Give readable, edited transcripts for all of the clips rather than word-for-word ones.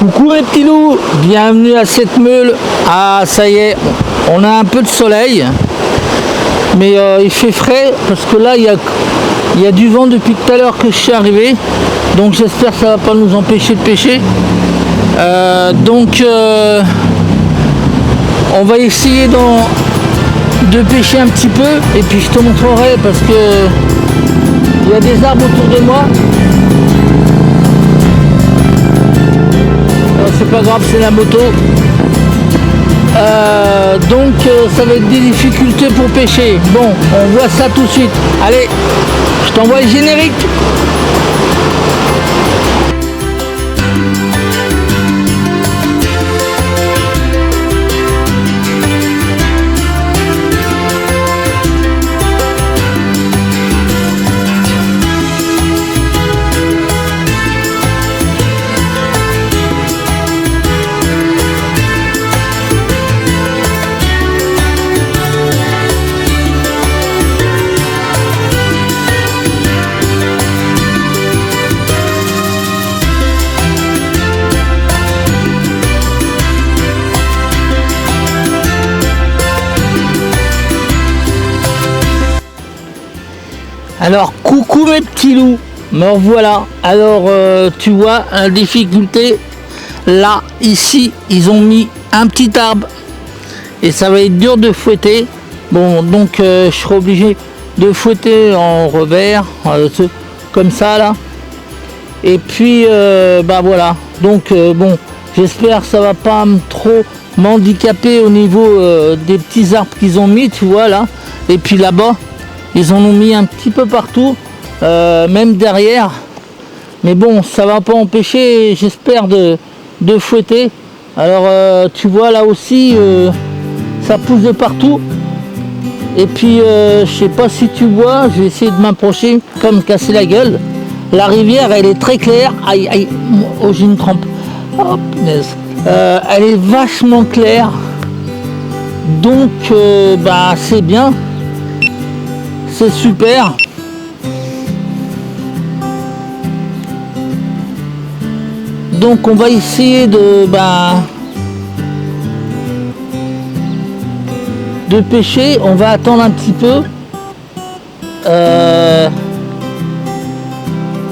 Coucou mes petits loups, bienvenue à cette meule. Ah ça y est, on a un peu de soleil, mais il fait frais parce que là il y a du vent depuis tout à l'heure que je suis arrivé, donc j'espère que ça va pas nous empêcher de pêcher. On va essayer de pêcher un petit peu et puis je te montrerai parce que il y a des arbres autour de moi. C'est pas grave, c'est la moto. Ça va être des difficultés pour pêcher. Bon, on voit ça tout de suite. Allez, je t'envoie le générique. Alors coucou mes petits loups, me revoilà. Alors tu vois la difficulté, là ici ils ont mis un petit arbre et ça va être dur de fouetter. Bon donc je serai obligé de fouetter en revers, comme ça là. Et puis voilà, donc bon j'espère que ça va pas trop m'handicaper au niveau des petits arbres qu'ils ont mis, tu vois là. Et puis là-bas ils en ont mis un petit peu partout, même derrière. Mais bon, ça va pas empêcher, j'espère, de fouetter. Alors, tu vois là aussi, ça pousse de partout. Et puis, je sais pas si tu vois, je vais essayer de m'approcher, comme me casser la gueule. La rivière, elle est très claire. Aïe, aïe, oh, j'ai une trempe. Oh, punaise. Elle est vachement claire. Donc, c'est bien. C'est super. Donc on va essayer de pêcher. On va attendre un petit peu.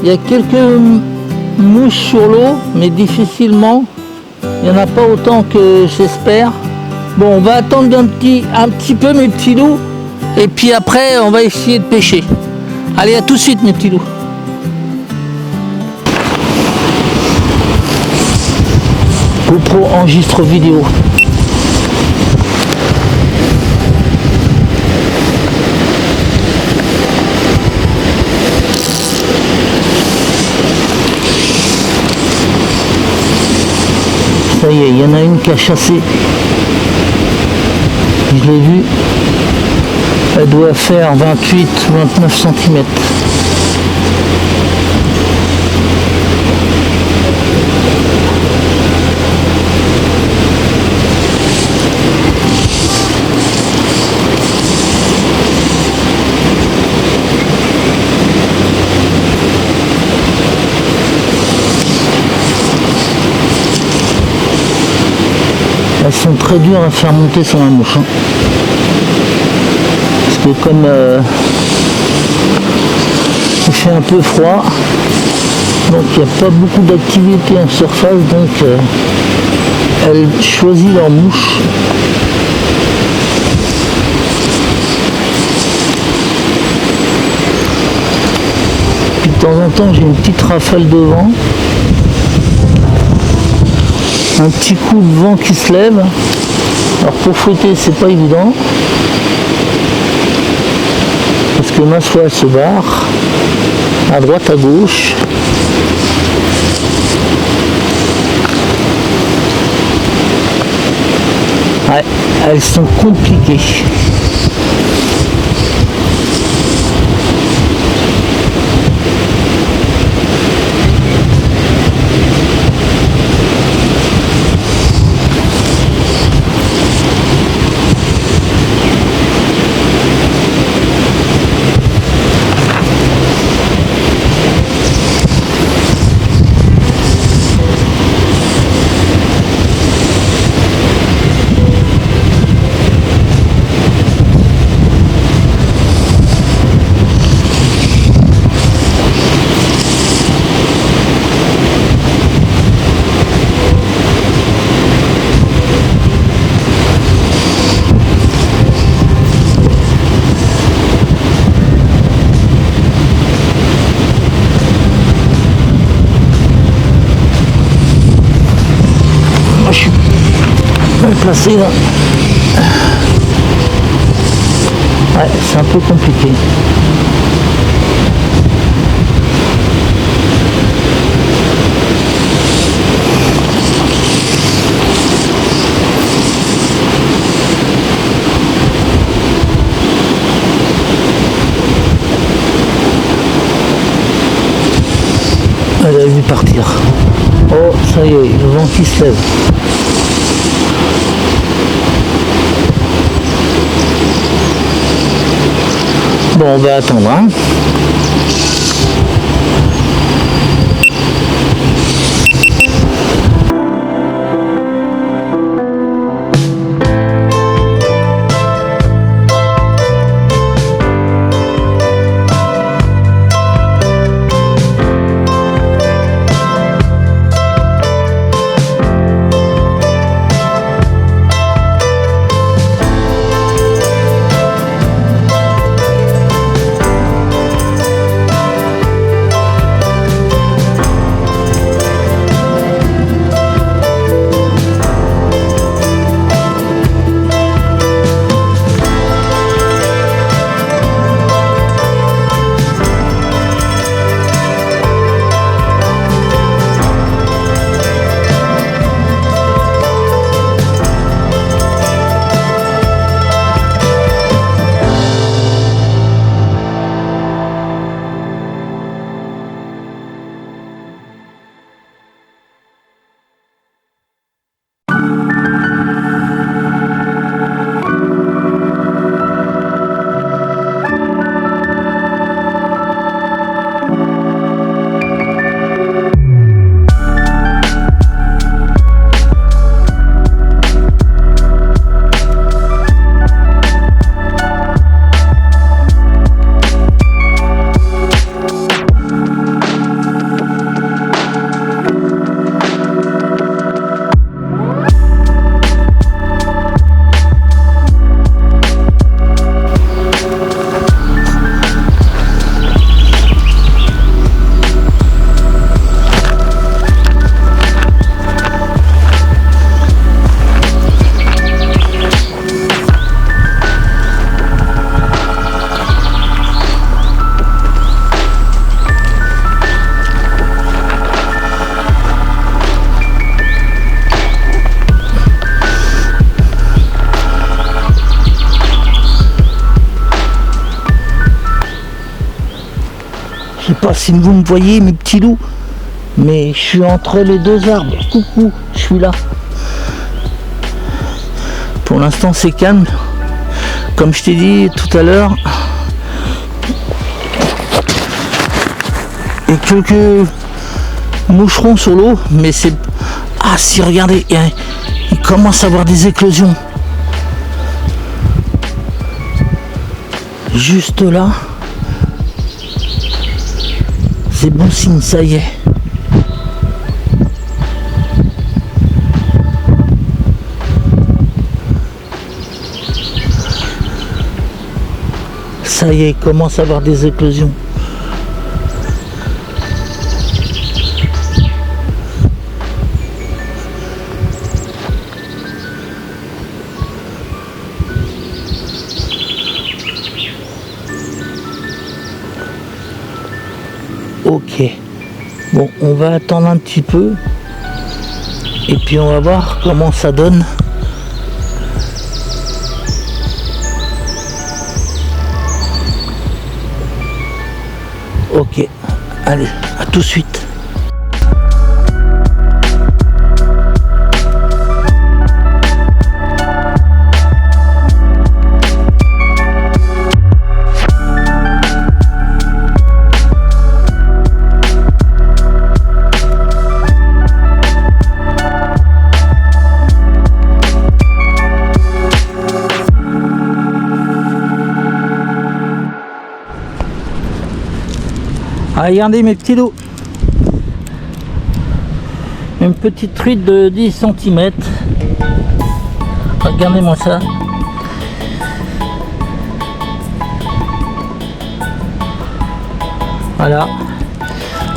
Il y a quelques mouches sur l'eau, mais difficilement. Il n'y en a pas autant que j'espère. Bon, on va attendre un petit peu mes petits loups. Et puis après, on va essayer de pêcher. Allez, à tout de suite, mes petits loups. GoPro enregistre vidéo. Ça y est, il y en a une qui a chassé. Je l'ai vue. Elle doit faire 28-29 cm. Elles sont très dures à faire monter sur la mouche. Comme il fait un peu froid, donc il n'y a pas beaucoup d'activité en surface, donc elles choisissent leur mouche. Puis de temps en temps j'ai une petite rafale de vent, un petit coup de vent qui se lève. Alors pour fouetter c'est pas évident. Parce que ma soie se barre à droite à gauche. Ouais, elles sont compliquées. le placer là. Ouais, c'est un peu compliqué. Elle a vu partir. Oh, ça y est, le vent qui se lève. Bon, on va attendre, hein. Je sais pas si vous me voyez mes petits loups, mais je suis entre les deux arbres. Coucou, je suis là. Pour l'instant c'est calme. Comme je t'ai dit tout à l'heure, et quelques moucherons sur l'eau, mais c'est... Ah si, regardez, il commence à avoir des éclosions. Juste là. C'est bon signe, ça y est. Ça y est, il commence à avoir des éclosions. Ok, bon, on va attendre un petit peu et puis on va voir comment ça donne. Ok, allez, à tout de suite. Ah, regardez mes petits loups, une petite truite de 10 cm. Regardez-moi ça. Voilà,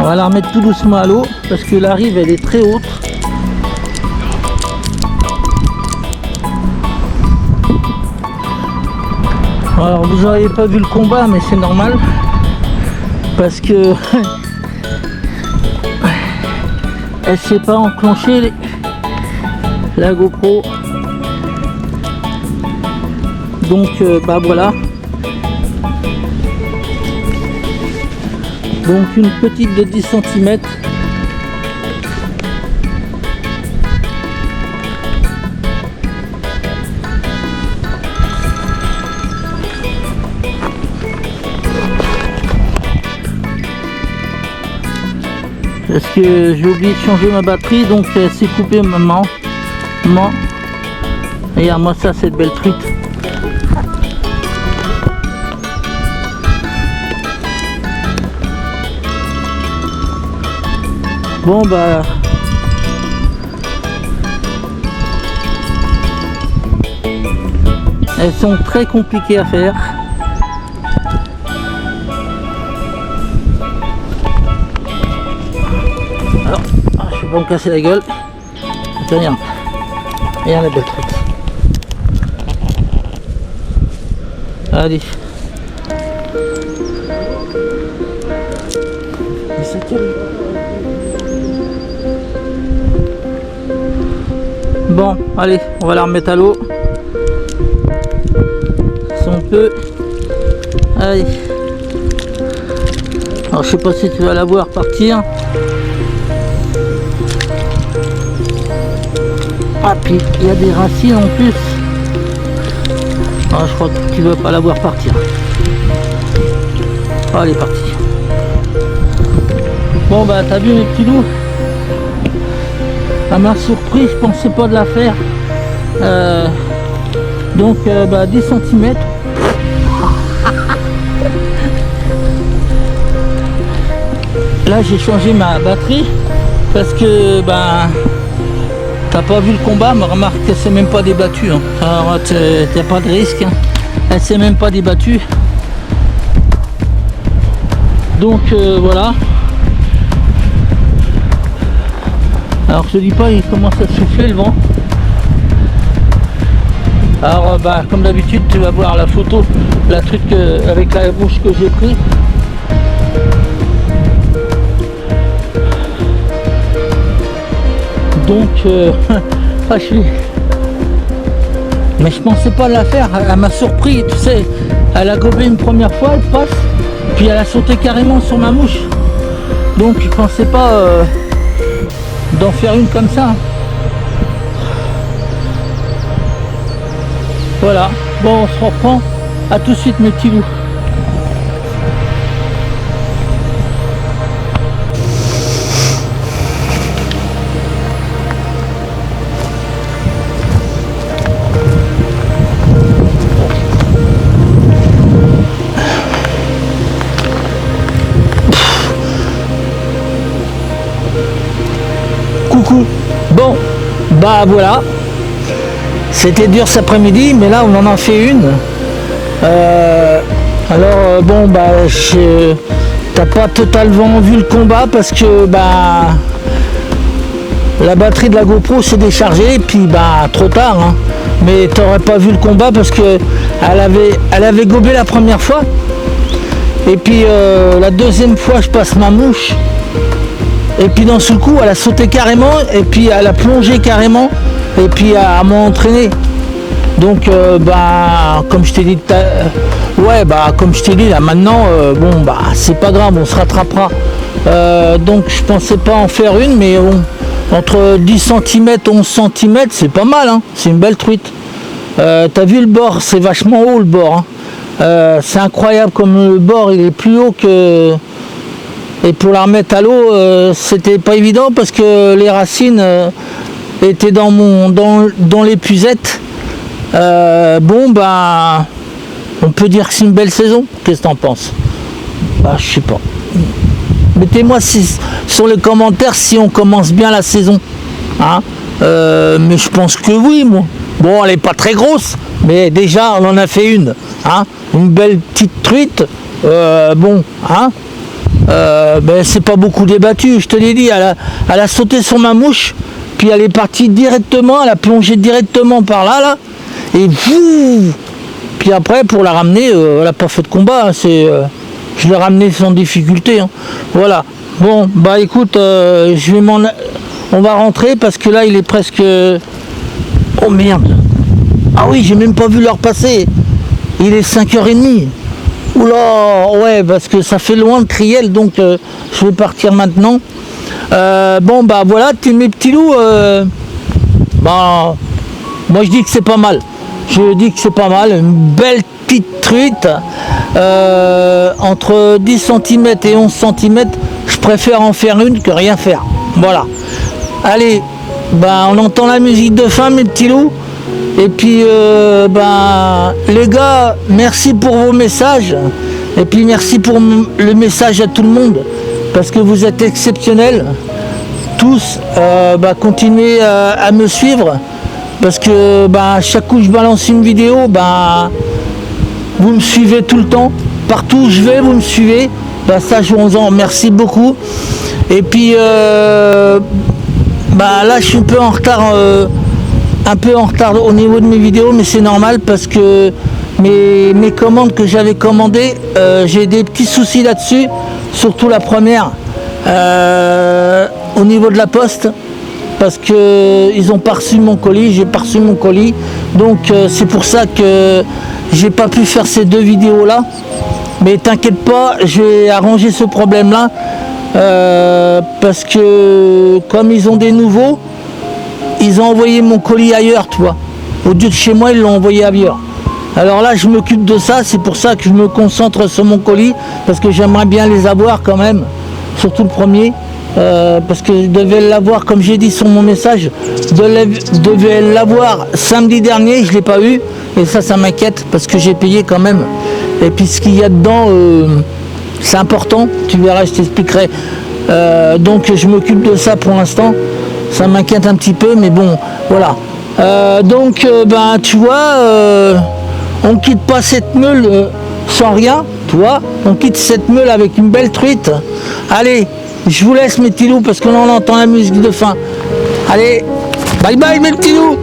on va la remettre tout doucement à l'eau parce que la rive elle est très haute. Alors vous n'auriez pas vu le combat, mais c'est normal parce que elle s'est pas enclenchée la GoPro, donc bah voilà, donc une petite de 10 cm. Parce que j'ai oublié de changer ma batterie, donc elle s'est coupée maintenant. Regarde-moi ça, cette belle truite. Bon bah elles sont très compliquées à faire. Alors, je vais pas me casser la gueule. Attends, regarde. Regarde la belle truite. Allez. Bon, allez, on va la remettre à l'eau. Si on peut. Allez. Alors, je sais pas si tu vas la voir partir. Ah, puis il y a des racines en plus. Ah, je crois que tu ne veux pas la voir partir. Ah, elle est partie. Bon, bah, t'as vu mes petits loups? À ma surprise, je pensais pas de la faire. Donc, bah, 10 cm. Là, j'ai changé ma batterie parce que, ben, t'as pas vu le combat, mais remarque qu'elle s'est même pas débattue. Hein. Alors, t'as pas de risque. Hein. Elle s'est même pas débattue. Donc, voilà. Alors, je te dis pas, il commence à souffler le vent. Alors, bah, comme d'habitude, tu vas voir la photo, la truc avec la bouche que j'ai pris. Donc, ah, je suis... Mais je pensais pas la faire, elle m'a surpris, tu sais. Elle a gobé une première fois, elle passe, puis elle a sauté carrément sur ma mouche. Donc, je pensais pas d'en faire une comme ça. Voilà, bon, on se reprend. À tout de suite, mes petits loups. Coucou. Bon, bah voilà. C'était dur cet après-midi, mais là on en a fait une. Alors bon bah t'as pas totalement vu le combat parce que bah la batterie de la GoPro s'est déchargée et puis bah trop tard. Hein. Mais t'aurais pas vu le combat parce que elle avait gobé la première fois. Et puis la deuxième fois je passe ma mouche. Et puis d'un seul coup elle a sauté carrément et puis elle a plongé carrément. Et puis à m'entraîner. Donc bah comme je t'ai dit ouais bah comme je t'ai dit là maintenant bon bah c'est pas grave, on se rattrapera. Donc je pensais pas en faire une, mais bon, entre 10 cm 11 cm c'est pas mal hein, c'est une belle truite. T'as vu le bord, c'est vachement haut le bord hein. C'est incroyable comme le bord il est plus haut que. Et pour la remettre à l'eau c'était pas évident parce que les racines était dans l'épuisette. Bon bah on peut dire que c'est une belle saison. Qu'est-ce que t'en penses? Bah je sais pas. Mettez-moi sur les commentaires si on commence bien la saison. Hein mais je pense que oui moi. Bon elle est pas très grosse, mais déjà on en a fait une. Hein une belle petite truite. Bon hein. Ben, c'est pas beaucoup débattu, je te l'ai dit, elle a sauté sur ma mouche. Puis elle est partie directement, elle a plongé directement par là, et Puis après, pour la ramener, elle n'a pas fait de combat. Hein, je l'ai ramenée sans difficulté. Hein. Voilà. Bon, bah écoute, on va rentrer parce que là, il est presque... Oh merde. Ah oui, j'ai même pas vu l'heure passer. Il est 5h30. Oula, ouais, parce que ça fait loin de Criel, donc je vais partir maintenant. Bon, bah voilà, mes petits loups, bah, moi je dis que c'est pas mal. Je dis que c'est pas mal. Une belle petite truite, entre 10 cm et 11 cm, je préfère en faire une que rien faire. Voilà. Allez, bah, on entend la musique de fin, mes petits loups. Et puis, les gars, merci pour vos messages. Et puis, merci pour le message à tout le monde. Parce que vous êtes exceptionnels. Tous, continuez à me suivre. Parce que chaque coup que je balance une vidéo, vous me suivez tout le temps. Partout où je vais, vous me suivez. Ça, je vous en remercie beaucoup. Et puis, là, je suis un peu en retard au niveau de mes vidéos, mais c'est normal parce que mes commandes que j'avais commandées, j'ai des petits soucis là-dessus, surtout la première au niveau de la poste, parce que ils ont pas reçu mon colis, j'ai pas reçu mon colis, donc c'est pour ça que j'ai pas pu faire ces 2 vidéos là, mais t'inquiète pas, je vais arranger ce problème là, parce que comme ils ont des nouveaux, ils ont envoyé mon colis ailleurs, tu vois. Au lieu de chez moi, ils l'ont envoyé ailleurs. Alors là, je m'occupe de ça, c'est pour ça que je me concentre sur mon colis, parce que j'aimerais bien les avoir quand même, surtout le premier, parce que je devais l'avoir, comme j'ai dit sur mon message, je devais l'avoir samedi dernier, je ne l'ai pas eu, et ça m'inquiète, parce que j'ai payé quand même. Et puis ce qu'il y a dedans, c'est important, tu verras, je t'expliquerai. Donc je m'occupe de ça pour l'instant. Ça m'inquiète un petit peu, mais bon, voilà. Tu vois, on quitte pas cette meule sans rien, tu vois. On quitte cette meule avec une belle truite. Allez, je vous laisse mes petits loups parce que là on entend la musique de fin. Allez, bye bye mes petits loups.